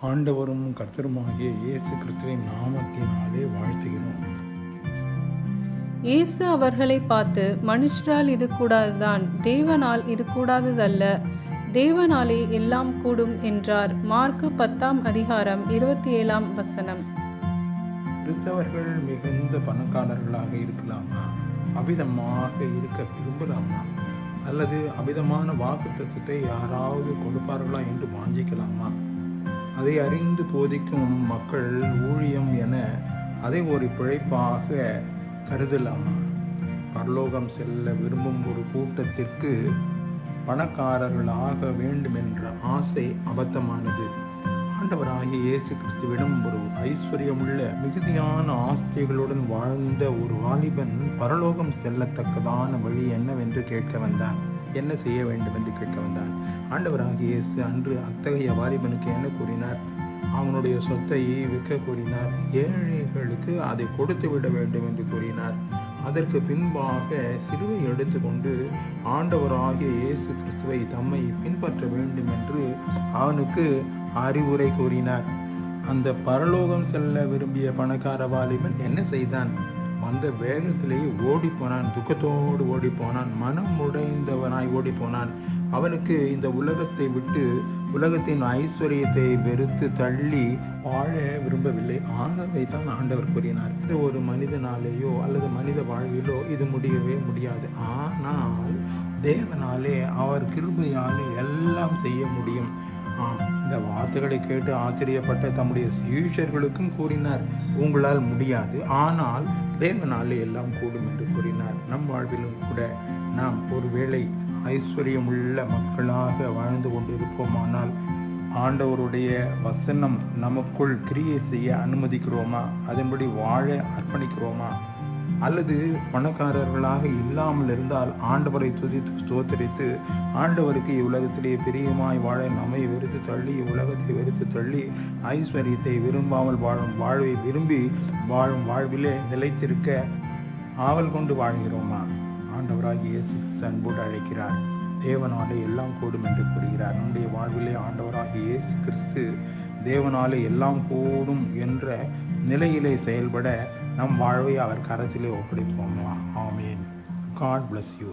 ஆண்டவரும் கர்த்தருமாகிய இயேசு கிறிஸ்துவின் நாமத்தினாலே வாழ்த்துகிறோம். இயேசு அவர்களை பார்த்து, மனுஷரால் இது கூடாதுதான், தேவனால் இது கூடாததல்ல, தேவனாலே எல்லாம் கூடும் என்றார். மார்க்கு 10:27 கிறிஸ்தவர்கள் மிகுந்த பணக்காரர்களாக இருக்கலாமா? அபிதமாக இருக்க விரும்பலாமா? அல்லது அபிதமான வாக்குத்தத்தத்தை யாராவது கொடுப்பார்களா என்று வாஞ்சிக்கலாமா? அதை அறிந்து போதிக்கும் மக்கள் ஊழியம் என அதை ஒரு பிழைப்பாக கருதலாமா? பரலோகம் செல்ல விரும்பும் ஒரு கூட்டத்திற்கு பணக்காரர்களாக வேண்டும் என்ற ஆசை அபத்தமானது. ஆண்டவராகிய இயேசு கிறிஸ்துவிடம் ஒரு ஐஸ்வர்யமுள்ள மிகுதியான ஆஸ்திகளுடன் வாழ்ந்த ஒரு வாலிபன் பரலோகம் செல்லத்தக்கதான வழி என்னவென்று கேட்க வந்தான். என்ன செய்ய வேண்டும் என்று கேட்க வந்தான். ஆண்டவராகிய இயேசு அன்று அத்தகைய வாலிபனுக்கு என்ன கூறினார்? அவனுடைய சொத்தை விற்க கூறினார். ஏழைகளுக்கு அதை கொடுத்து விட வேண்டும் என்று கூறினார். அதற்கு பின்பாக சிலுவை எடுத்துக்கொண்டு ஆண்டவராகிய இயேசு கிறிஸ்துவை தம்மை பின்பற்ற வேண்டும் என்று அவனுக்கு அறிவுரை கூறினார். அந்த பரலோகம் செல்ல விரும்பிய பணக்கார வாலிபன் என்ன செய்தான்? வந்த வேகத்திலேயே ஓடிப்போனான். துக்கத்தோடு ஓடிப்போனான். மனம் உடைந்தவனாய் ஓடிப்போனான். அவனுக்கு இந்த உலகத்தை விட்டு உலகத்தின் ஐஸ்வர்யத்தை வெறுத்து தள்ளி வாழ விரும்பவில்லை. ஆகவே தான் ஆண்டவர் கூறினார், இது ஒரு மனிதனாலேயோ அல்லது மனித வாழ்விலோ இது முடியவே முடியாது. ஆனால் தேவனாலே, அவர் கிருபையாலே எல்லாம் செய்ய முடியும். இந்த வார்த்தைகளை கேட்டு ஆச்சரியப்பட்ட தம்முடைய சீஷர்களுக்கும் கூறினார், உங்களால் முடியாது, ஆனால் தேவனாலே எல்லாம் கூடும் என்று கூறினார். நம் வாழ்விலும் கூட நாம் ஒருவேளை ஐஸ்வர்யமுள்ள மக்களாக வாழ்ந்து கொண்டிருப்போமானால் ஆண்டவருடைய வசனம் நமக்குள் கிரியை செய்ய அனுமதிக்கிறோமா? அதன்படி வாழ அர்ப்பணிக்கிறோமா? அல்லது பணக்காரர்களாக இல்லாமல் இருந்தால் ஆண்டவரை துதித்து ஸ்தோத்தரித்து ஆண்டவருக்கு இவ்வுலகத்திலே பிரியமாய் வாழ நம்மை வெறுத்து தள்ளி, இவ்வுலகத்தை வெறுத்து தள்ளி, ஐஸ்வர்யத்தை விரும்பாமல் வாழும் வாழ்வை விரும்பி வாழும் வாழ்விலே நிலைத்திருக்க ஆவல் கொண்டு வாழ்கிறோமா? ஆண்டவராகிய இயேசு கிறிஸ்து அன்போடு அழைக்கிறார். தேவனாலே எல்லாம் கூடும் என்று கூறுகிறார். நம்முடைய வாழ்விலே ஆண்டவராகிய இயேசு கிறிஸ்து தேவனாலே எல்லாம் கூடும் என்ற நிலையிலே செயல்பட நம் வாழ்வை அவர் கரத்திலே ஒப்படைப்போம். ஆமேன். God bless you.